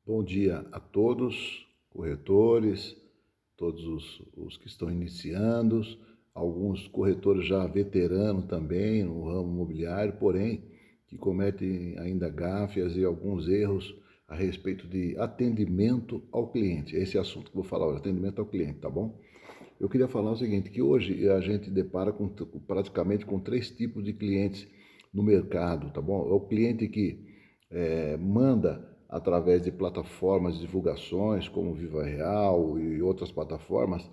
Bom dia a todos, corretores, todos os que estão iniciando, alguns corretores já veteranos também no ramo imobiliário, porém, que cometem ainda gáfias e alguns erros a respeito de atendimento ao cliente. Esse é o assunto que eu vou falar hoje, atendimento ao cliente, tá bom? Eu queria falar o seguinte, que hoje a gente depara praticamente com três tipos de clientes no mercado, tá bom? É o cliente que manda através de plataformas de divulgações como Viva Real e outras plataformas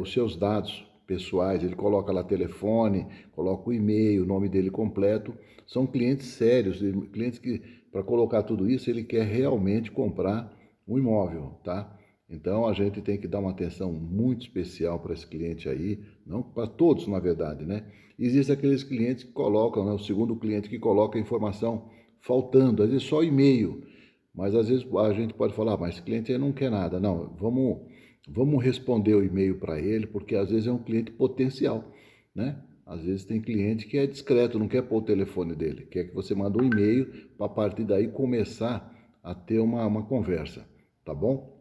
os seus dados pessoais, ele coloca lá telefone, coloca o e-mail, o nome dele completo. São clientes sérios, clientes que para colocar tudo isso ele quer realmente comprar um imóvel, tá? Então a gente tem que dar uma atenção muito especial para esse cliente aí, não para todos na verdade, né? Existem aqueles clientes que colocam, né, o segundo cliente que coloca a informação faltando, às vezes só e-mail, mas às vezes a gente pode falar, mas esse cliente aí não quer nada. Não, vamos responder o e-mail para ele, porque às vezes é um cliente potencial, né? Às vezes tem cliente que é discreto, não quer pôr o telefone dele, quer que você mande um e-mail para a partir daí começar a ter uma conversa, tá bom?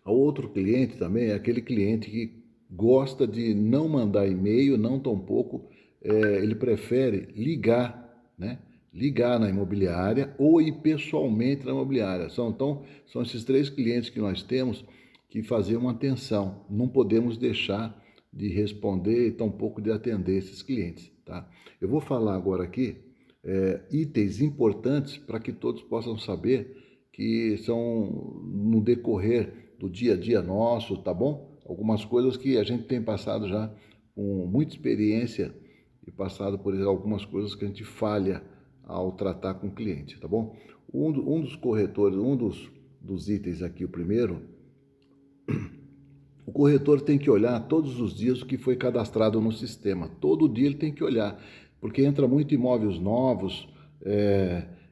O outro cliente também é aquele cliente que gosta de não mandar e-mail, não tampouco, ele prefere ligar, né? Ligar na imobiliária ou ir pessoalmente na imobiliária. São esses três clientes que nós temos que fazer uma atenção. Não podemos deixar de responder e tampouco de atender esses clientes, tá? Eu vou falar agora aqui itens importantes para que todos possam saber que são no decorrer do dia a dia nosso, tá bom? Algumas coisas que a gente tem passado já com muita experiência e passado por algumas coisas que a gente falha ao tratar com o cliente, tá bom? Um dos corretores, dos itens aqui, o primeiro, o corretor tem que olhar todos os dias o que foi cadastrado no sistema. Todo dia ele tem que olhar, porque entra muito imóveis novos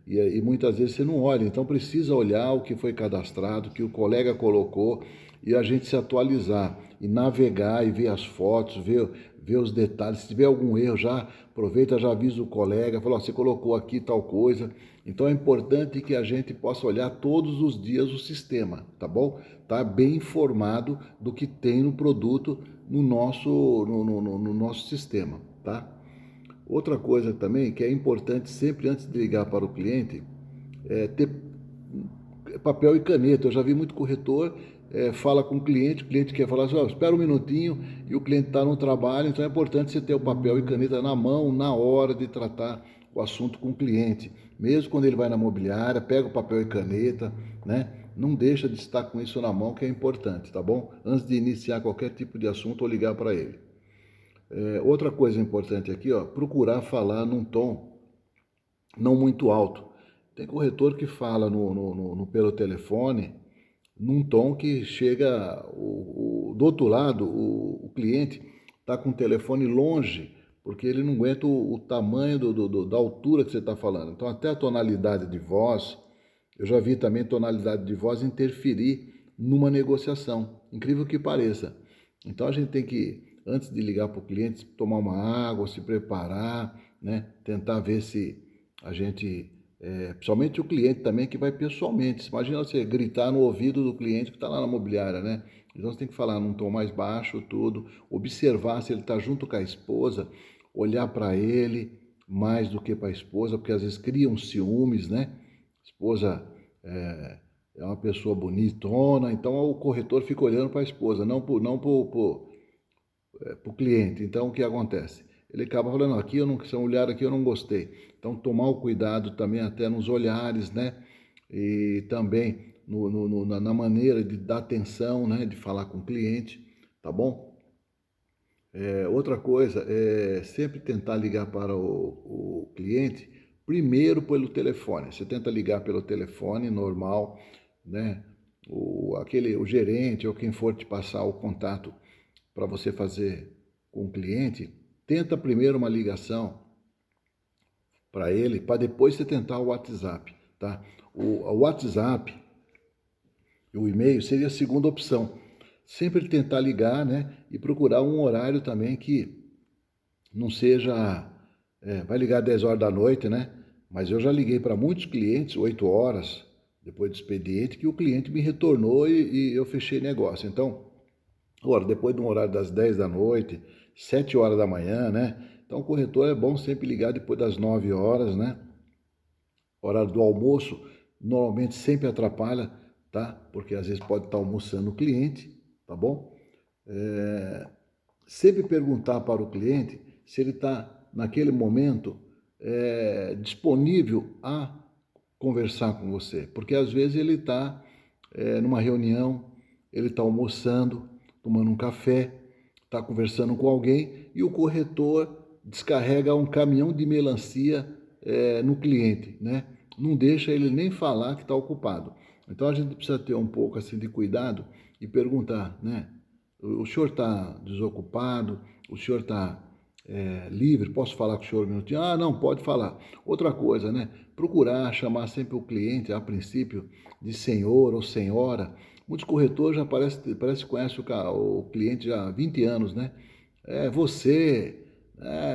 e muitas vezes você não olha. Então precisa olhar o que foi cadastrado, o que o colega colocou e a gente se atualizar e navegar e ver as fotos, ver os detalhes. Se tiver algum erro, já aproveita, já avisa o colega, fala, você colocou aqui tal coisa. Então é importante que a gente possa olhar todos os dias o sistema, tá bom? Tá bem informado do que tem no produto no nosso sistema, tá? Outra coisa também que é importante sempre antes de ligar para o cliente é ter papel e caneta. Eu já vi muito corretor fala com o cliente quer falar assim, oh, espera um minutinho e o cliente está no trabalho, então é importante você ter o papel e caneta na mão na hora de tratar o assunto com o cliente. Mesmo quando ele vai na imobiliária, pega o papel e caneta, né? Não deixa de estar com isso na mão, que é importante, tá bom? Antes de iniciar qualquer tipo de assunto ou ligar para ele. Outra coisa importante aqui, ó, procurar falar num tom não muito alto. Tem corretor que fala pelo telefone num tom que chega do outro lado, o cliente está com o telefone longe, porque ele não aguenta o tamanho da altura que você está falando. Então até a tonalidade de voz, eu já vi também tonalidade de voz interferir numa negociação, incrível que pareça. Então a gente tem que, antes de ligar para o cliente, tomar uma água, se preparar, né? Tentar ver se a gente, principalmente o cliente também que vai pessoalmente. Imagina você gritar no ouvido do cliente que está lá na imobiliária, né? Então você tem que falar num tom mais baixo, tudo, observar se ele está junto com a esposa, olhar para ele mais do que para a esposa, porque às vezes criam ciúmes, né? A esposa é uma pessoa bonitona, então o corretor fica olhando para a esposa, não para o cliente. Então o que acontece? Ele acaba falando, aqui eu não, essa mulher aqui eu não gostei. Então tomar o cuidado também até nos olhares, né? E também na maneira de dar atenção, né? De falar com o cliente, tá bom? Outra coisa é sempre tentar ligar para o cliente primeiro pelo telefone. Você tenta ligar pelo telefone normal, né? O gerente ou quem for te passar o contato para você fazer com o cliente, tenta primeiro uma ligação para ele, para depois você tentar o WhatsApp, tá? O WhatsApp e o e-mail seria a segunda opção. Sempre tentar ligar, né? E procurar um horário também que não seja... vai ligar 10 horas da noite, né? Mas eu já liguei para muitos clientes, 8 horas, depois do expediente, que o cliente me retornou e eu fechei negócio. Então, agora, depois de um horário das 10 da noite, 7 horas da manhã, né? Então, o corretor é bom sempre ligar depois das 9 horas, né? Horário do almoço, normalmente sempre atrapalha, tá? Porque às vezes pode estar almoçando o cliente, tá bom? Sempre perguntar para o cliente se ele está, naquele momento, disponível a conversar com você. Porque às vezes ele está numa reunião, ele está almoçando, tomando um café, está conversando com alguém e o corretor descarrega um caminhão de melancia no cliente, né? Não deixa ele nem falar que está ocupado. Então a gente precisa ter um pouco assim de cuidado e perguntar, né? O senhor está desocupado? O senhor está livre? Posso falar com o senhor um minutinho? Ah, não, pode falar. Outra coisa, né? Procurar chamar sempre o cliente, a princípio, de senhor ou senhora. Muitos corretores já parece que conhecem o cliente já há 20 anos, né? Você,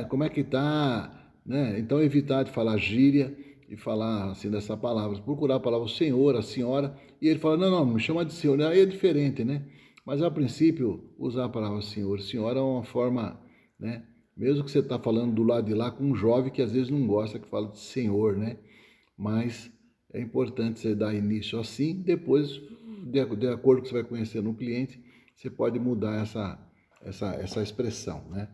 como é que tá? Né? Então evitar de falar gíria e falar assim dessa palavra. Procurar a palavra senhor, a senhora, e ele fala, não, me chama de senhor. Aí é diferente, né? Mas a princípio, usar a palavra senhor, senhora é uma forma, né? Mesmo que você está falando do lado de lá com um jovem que às vezes não gosta que fala de senhor, né? Mas é importante você dar início assim, depois, de acordo com o que você vai conhecendo o cliente, você pode mudar essa expressão, né?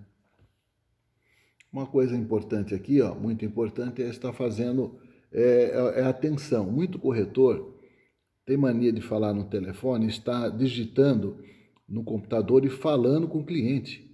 Uma coisa importante aqui, ó, muito importante, é estar fazendo atenção. Muito corretor tem mania de falar no telefone, está digitando no computador e falando com o cliente,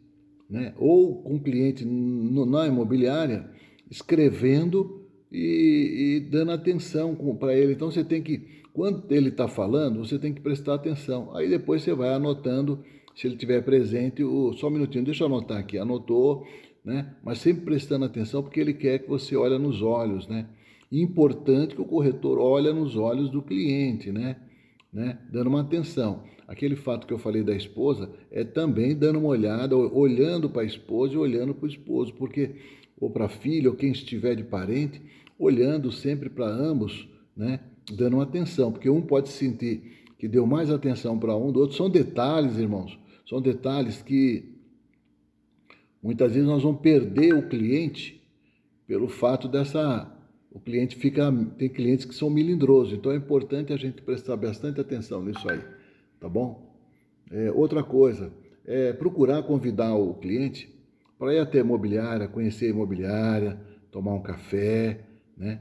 né? Ou com o cliente na imobiliária, escrevendo e dando atenção para ele. Então você tem que, quando ele está falando, você tem que prestar atenção. Aí depois você vai anotando, se ele estiver presente, só um minutinho, deixa eu anotar aqui, anotou, né? Mas sempre prestando atenção porque ele quer que você olhe nos olhos, né? E importante que o corretor olhe nos olhos do cliente, né? Dando uma atenção. Aquele fato que eu falei da esposa é também dando uma olhada, olhando para a esposa e olhando para o esposo, porque ou para a filha ou quem estiver de parente, olhando sempre para ambos, né? Dando uma atenção, porque um pode sentir que deu mais atenção para um do outro. São detalhes, irmãos, são detalhes que muitas vezes nós vamos perder o cliente pelo fato o cliente tem clientes que são melindrosos, então é importante a gente prestar bastante atenção nisso aí, tá bom? Outra coisa, procurar convidar o cliente para ir até a imobiliária, conhecer a imobiliária, tomar um café, né?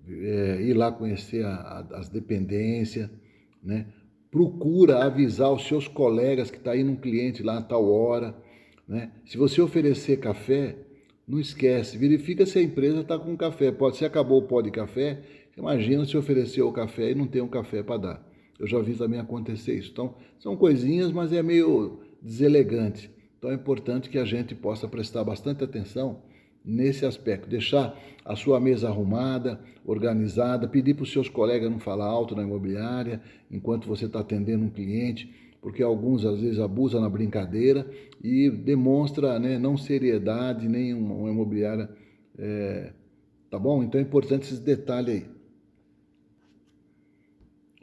Ir lá conhecer as dependências, né? Procura avisar os seus colegas que está indo um cliente lá a tal hora, né? Se você oferecer café, não esquece, verifica se a empresa está com café. Se acabou o pó de café, imagina se ofereceu o café e não tem um café para dar. Eu já vi também acontecer isso. Então, são coisinhas, mas é meio deselegante. Então é importante que a gente possa prestar bastante atenção nesse aspecto. Deixar a sua mesa arrumada, organizada, pedir para os seus colegas não falar alto na imobiliária enquanto você está atendendo um cliente, porque alguns às vezes abusam na brincadeira e demonstra, né, não seriedade, nem uma imobiliária, tá bom? Então é importante esses detalhes aí.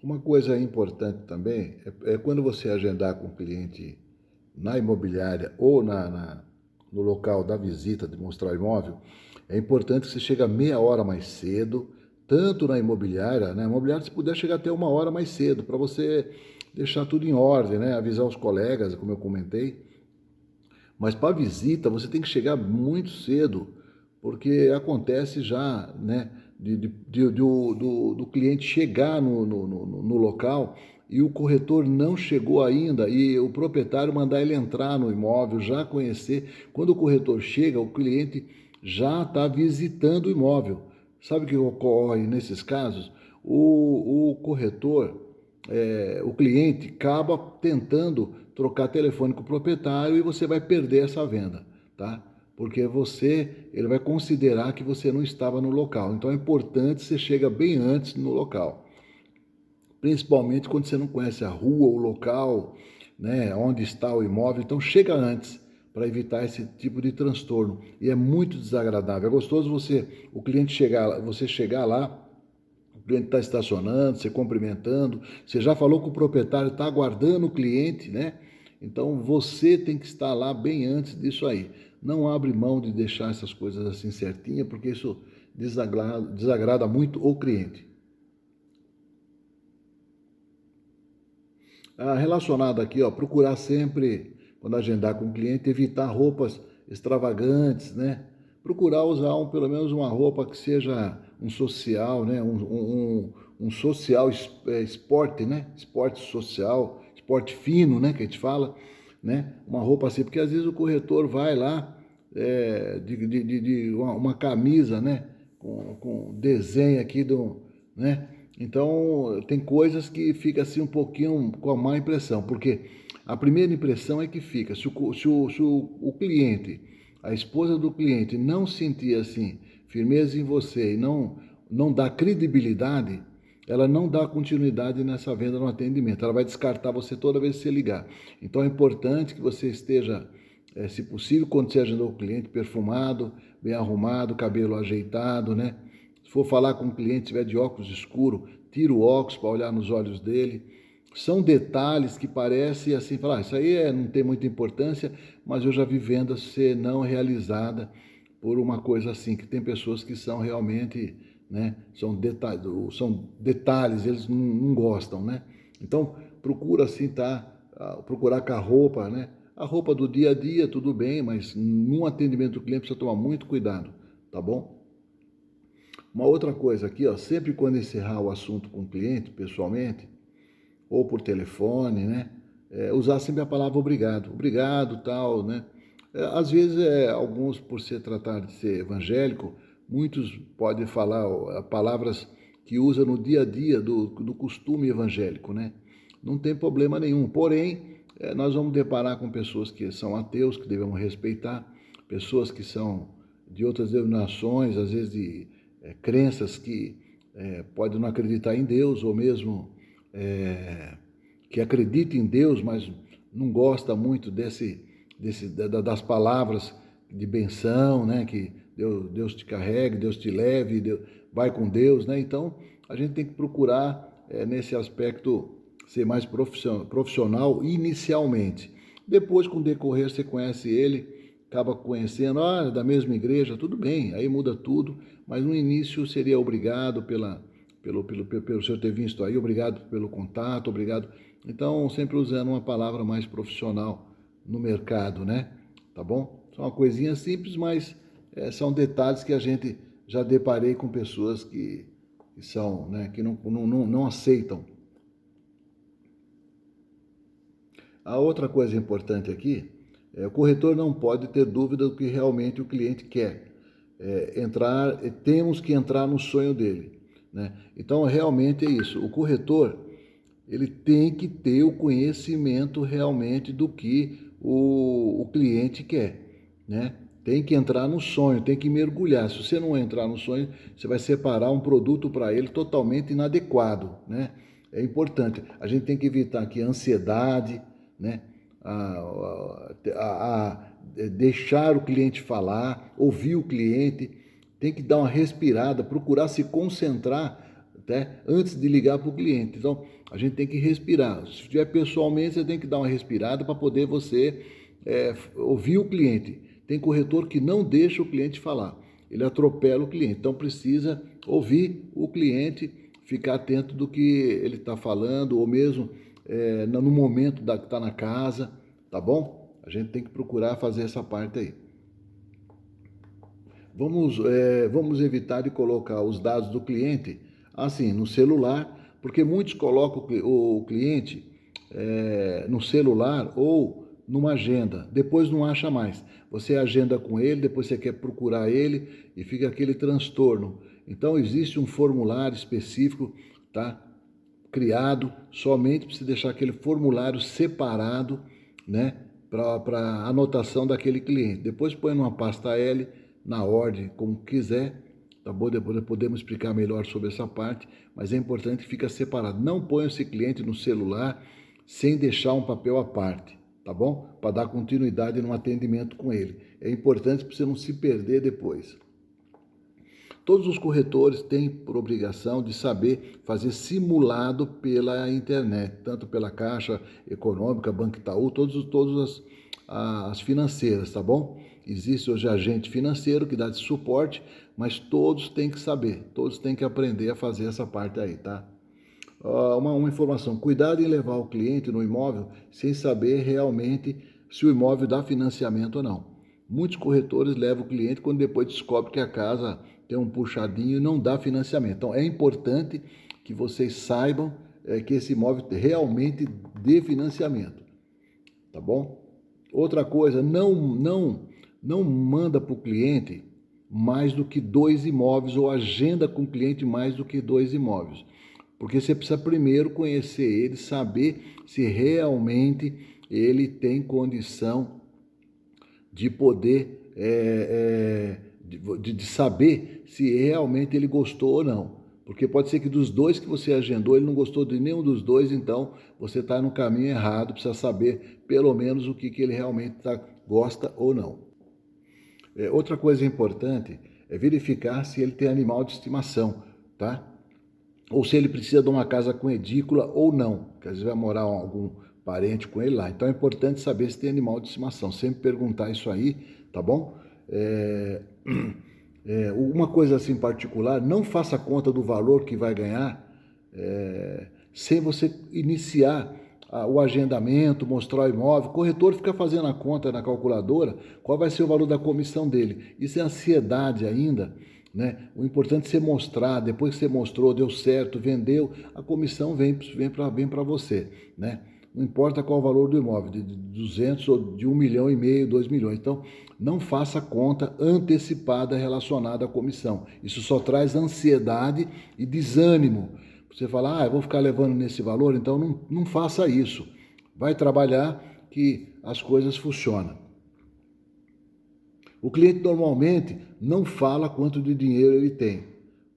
Uma coisa importante também é quando você agendar com o cliente na imobiliária ou no local da visita de mostrar o imóvel, é importante que você chegue meia hora mais cedo, tanto na imobiliária, né? A imobiliária, se puder chegar até uma hora mais cedo, para você deixar tudo em ordem, né? Avisar os colegas, como eu comentei. Mas para visita, você tem que chegar muito cedo, porque acontece já, né? Do cliente chegar no local e o corretor não chegou ainda e o proprietário mandar ele entrar no imóvel, já conhecer. Quando o corretor chega, o cliente já está visitando o imóvel. Sabe o que ocorre nesses casos? O corretor, o cliente acaba tentando trocar telefone com o proprietário e você vai perder essa venda, tá? Porque ele vai considerar que você não estava no local. Então é importante você chega bem antes no local. Principalmente quando você não conhece a rua, o local, né, onde está o imóvel. Então chega antes para evitar esse tipo de transtorno. E é muito desagradável. É gostoso você chegar lá, o cliente está estacionando, você cumprimentando, você já falou que o proprietário está aguardando o cliente, né? Então você tem que estar lá bem antes disso aí. Não abre mão de deixar essas coisas assim certinha, porque isso desagrada muito o cliente. Relacionado aqui, ó, procurar sempre, quando agendar com o cliente, evitar roupas extravagantes, né? Procurar usar pelo menos uma roupa que seja um social, né? Um social esporte, né? Esporte social, esporte fino, né? Que a gente fala, né? Uma roupa assim, porque às vezes o corretor vai lá de uma camisa, né? Com desenho aqui do, né? Então, tem coisas que fica assim um pouquinho com a má impressão, porque a primeira impressão é que fica, se o cliente, a esposa do cliente não sentir assim, firmeza em você e não dá credibilidade, ela não dá continuidade nessa venda no atendimento, ela vai descartar você toda vez que você ligar. Então é importante que você esteja, se possível, quando você agendou o cliente, perfumado, bem arrumado, cabelo ajeitado, né? Se for falar com o cliente, tiver de óculos escuro, tira o óculos para olhar nos olhos dele. São detalhes que parecem assim, falar, isso aí não tem muita importância, mas eu já vi venda ser não realizada por uma coisa assim, que tem pessoas que são realmente, né, são detalhes, eles não gostam, né? Então, procura assim, procurar com a roupa, né? A roupa do dia a dia, tudo bem, mas num atendimento do cliente precisa tomar muito cuidado, tá bom? Uma outra coisa aqui, ó, sempre quando encerrar o assunto com o cliente, pessoalmente, ou por telefone, né? Usar sempre a palavra obrigado. Obrigado, tal, né? Às vezes, alguns, por se tratar de ser evangélico, muitos podem falar palavras que usa no dia a dia do costume evangélico, né? Não tem problema nenhum. Porém, nós vamos deparar com pessoas que são ateus, que devemos respeitar, pessoas que são de outras denominações, às vezes de crenças que podem não acreditar em Deus, ou mesmo que acredita em Deus, mas não gosta muito das palavras de benção, né? Que Deus te carregue, Deus te leve, Deus, vai com Deus, né? Então, a gente tem que procurar, nesse aspecto, ser mais profissional inicialmente. Depois, com o decorrer, você conhece ele, acaba conhecendo, da mesma igreja, tudo bem, aí muda tudo, mas no início seria obrigado pelo senhor ter visto aí, obrigado pelo contato, obrigado. Então, sempre usando uma palavra mais profissional no mercado, né? Tá bom? São uma coisinha simples, mas são detalhes que a gente já deparei com pessoas que são, né, que não aceitam. A outra coisa importante aqui o corretor não pode ter dúvida do que realmente o cliente quer. Temos que entrar no sonho dele, né? Então, realmente é isso. O corretor, ele tem que ter o conhecimento realmente do que o cliente quer, né? Tem que entrar no sonho, tem que mergulhar. Se você não entrar no sonho, você vai separar um produto para ele totalmente inadequado, né? É importante. A gente tem que evitar aqui a ansiedade, né? Deixar o cliente falar, ouvir o cliente, tem que dar uma respirada, procurar se concentrar, né, antes de ligar para o cliente. Então, a gente tem que respirar. Se estiver pessoalmente, você tem que dar uma respirada para poder você ouvir o cliente. Tem corretor que não deixa o cliente falar, ele atropela o cliente. Então, precisa ouvir o cliente, ficar atento do que ele está falando, ou mesmo no momento que está na casa, tá bom? A gente tem que procurar fazer essa parte aí. Vamos evitar de colocar os dados do cliente assim no celular, porque muitos colocam o cliente no celular ou numa agenda, depois não acha mais. Você agenda com ele, depois você quer procurar ele e fica aquele transtorno. Então existe um formulário específico, tá? Criado somente para você deixar aquele formulário separado, né, para anotação daquele cliente. Depois põe numa pasta L, na ordem, como quiser, tá bom? Depois podemos explicar melhor sobre essa parte, mas é importante que fique separado. Não ponha esse cliente no celular sem deixar um papel à parte, tá bom? Para dar continuidade no atendimento com ele. É importante para você não se perder depois. Todos os corretores têm por obrigação de saber fazer simulado pela internet, tanto pela Caixa Econômica, Banco Itaú, todas as financeiras, tá bom? Existe hoje agente financeiro que dá esse suporte, mas todos têm que saber, todos têm que aprender a fazer essa parte aí, tá? Uma informação, cuidado em levar o cliente no imóvel sem saber realmente se o imóvel dá financiamento ou não. Muitos corretores levam o cliente quando depois descobre que a casa tem um puxadinho e não dá financiamento. Então é importante que vocês saibam que esse imóvel realmente dê financiamento, tá bom? Outra coisa, não manda para o cliente mais do que 2 imóveis ou agenda com o cliente mais do que 2 imóveis. Porque você precisa primeiro conhecer ele, saber se realmente ele tem condição de poder, de saber se realmente ele gostou ou não. Porque pode ser que dos 2 que você agendou, ele não gostou de nenhum dos 2, então você está no caminho errado, precisa saber pelo menos o que ele realmente gosta ou não. Outra coisa importante é verificar se ele tem animal de estimação, tá? Ou se ele precisa de uma casa com edícula ou não, que às vezes vai morar algum parente com ele lá. Então é importante saber se tem animal de estimação, sempre perguntar isso aí, tá bom? Uma coisa assim particular, não faça conta do valor que vai ganhar sem você iniciar o agendamento, mostrar o imóvel. O corretor fica fazendo a conta na calculadora, qual vai ser o valor da comissão dele. Isso é ansiedade ainda, né? O importante é você mostrar, depois que você mostrou, deu certo, vendeu, a comissão vem para você, né? Não importa qual o valor do imóvel, de 200 ou de 1,5 milhão, 2 milhões. Então, não faça conta antecipada relacionada à comissão. Isso só traz ansiedade e desânimo. Você fala, eu vou ficar levando nesse valor, então não faça isso. Vai trabalhar que as coisas funcionam. O cliente normalmente não fala quanto de dinheiro ele tem.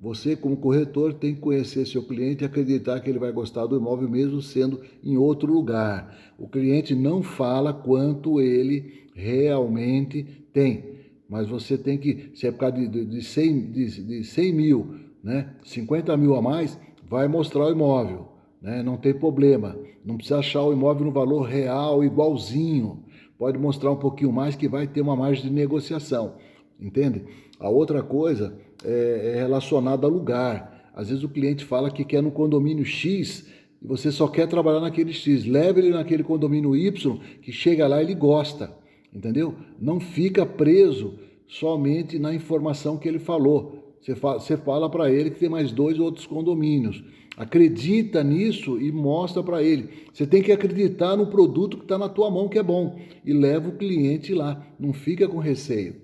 Você, como corretor, tem que conhecer seu cliente e acreditar que ele vai gostar do imóvel mesmo sendo em outro lugar. O cliente não fala quanto ele realmente tem, mas você tem que, se é por causa de 100 mil, né, 50 mil a mais, vai mostrar o imóvel, né, não tem problema. Não precisa achar o imóvel no valor real, igualzinho. Pode mostrar um pouquinho mais que vai ter uma margem de negociação, entende? A outra coisa é relacionada a lugar. Às vezes o cliente fala que quer no condomínio X e você só quer trabalhar naquele X. Leve ele naquele condomínio Y, que chega lá e ele gosta, entendeu? Não fica preso somente na informação que ele falou. Você fala para ele que tem mais 2 outros condomínios. Acredita nisso e mostra para ele. Você tem que acreditar no produto que está na tua mão, que é bom. E leva o cliente lá. Não fica com receio.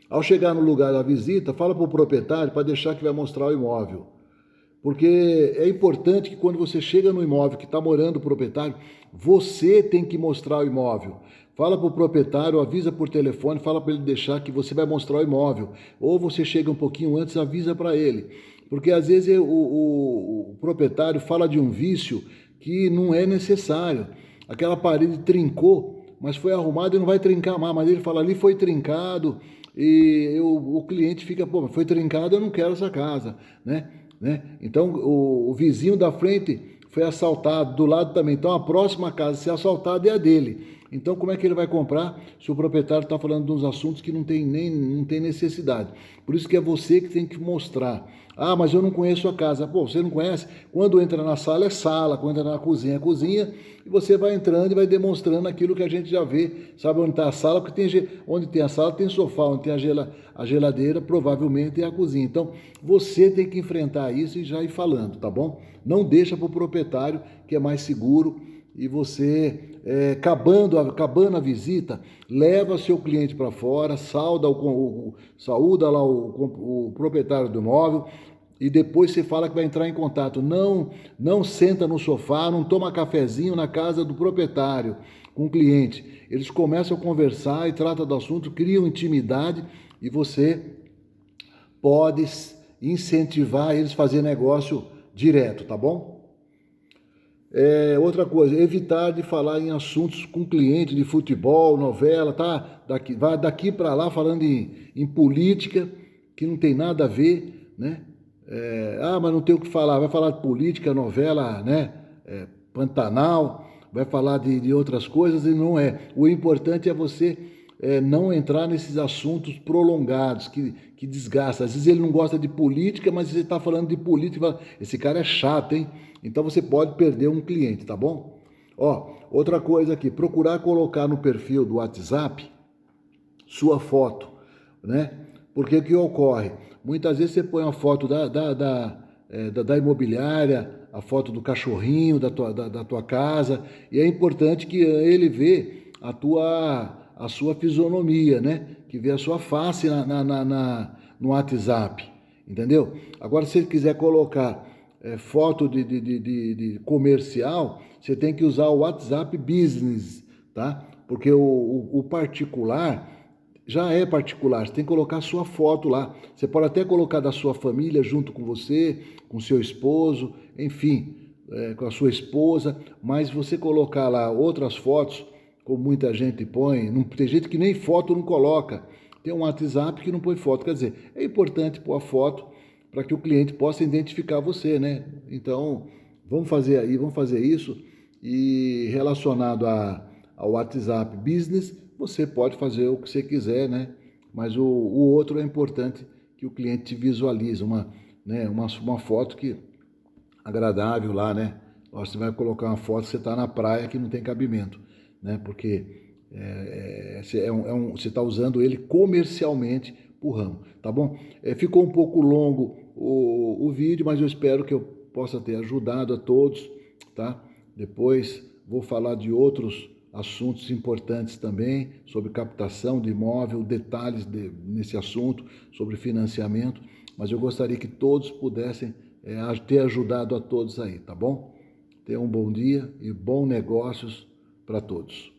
Ao chegar no lugar da visita, fala para o proprietário para deixar que vai mostrar o imóvel. Porque é importante que quando você chega no imóvel que está morando o proprietário, você tem que mostrar o imóvel. Fala para o proprietário, avisa por telefone, fala para ele deixar que você vai mostrar o imóvel. Ou você chega um pouquinho antes, avisa para ele. Porque às vezes o proprietário fala de um vício que não é necessário. Aquela parede trincou, mas foi arrumada e não vai trincar mais. Mas ele fala, ali foi trincado e o cliente fica, foi trincado, eu não quero essa casa, né? Então o vizinho da frente foi assaltado, do lado também. Então a próxima casa a ser assaltada é a dele. Então como é que ele vai comprar se o proprietário está falando de uns assuntos que não tem necessidade? Por isso que é você que tem que mostrar. Mas eu não conheço a casa. Você não conhece? Quando entra na sala é sala, quando entra na cozinha é cozinha, e você vai entrando e vai demonstrando aquilo que a gente já vê. Sabe onde está a sala? Porque onde tem a sala tem sofá, onde tem a geladeira provavelmente é a cozinha. Então você tem que enfrentar isso e já ir falando, tá bom? Não deixa para o proprietário, que é mais seguro, e você, acabando a visita, leva seu cliente para fora, saúda lá o proprietário do imóvel e depois você fala que vai entrar em contato. Não senta no sofá, não toma cafezinho na casa do proprietário com o cliente. Eles começam a conversar e tratam do assunto, criam intimidade e você pode incentivar eles a fazer negócio direto, tá bom? Outra coisa, evitar de falar em assuntos com cliente de futebol, novela, tá? Vai daqui para lá falando em política, que não tem nada a ver, né? Mas não tem o que falar, vai falar de política, novela, né? Pantanal, vai falar de outras coisas e não é. O importante é você não entrar nesses assuntos prolongados, que desgasta. Às vezes ele não gosta de política, mas você está falando de política, fala, esse cara é chato, hein? Então você pode perder um cliente, tá bom? Ó, outra coisa aqui, procurar colocar no perfil do WhatsApp sua foto, né? Porque o que ocorre? Muitas vezes você põe uma foto da imobiliária, a foto do cachorrinho da tua casa, e é importante que ele vê a sua fisionomia, né? Que vê a sua face no WhatsApp, entendeu? Agora, se ele quiser colocar foto de comercial, você tem que usar o WhatsApp Business, tá? Porque o particular já é particular, você tem que colocar a sua foto lá. Você pode até colocar da sua família junto com você, com seu esposo, enfim, com a sua esposa, mas você colocar lá outras fotos, como muita gente põe, não, tem gente que nem foto não coloca, tem um WhatsApp que não põe foto, quer dizer, é importante pôr a foto para que o cliente possa identificar você, né? Então, vamos fazer isso e relacionado ao WhatsApp Business, você pode fazer o que você quiser, né? Mas o outro é importante que o cliente te visualize, uma foto que agradável lá, né? Você vai colocar uma foto, você está na praia que não tem cabimento, né? Porque você está usando ele comercialmente pro ramo, tá bom? Ficou um pouco longo o vídeo, mas eu espero que eu possa ter ajudado a todos, tá? Depois vou falar de outros assuntos importantes também, sobre captação de imóvel, detalhes nesse assunto, sobre financiamento, mas eu gostaria que todos pudessem ter ajudado a todos aí, tá bom? Tenham um bom dia e bons negócios para todos.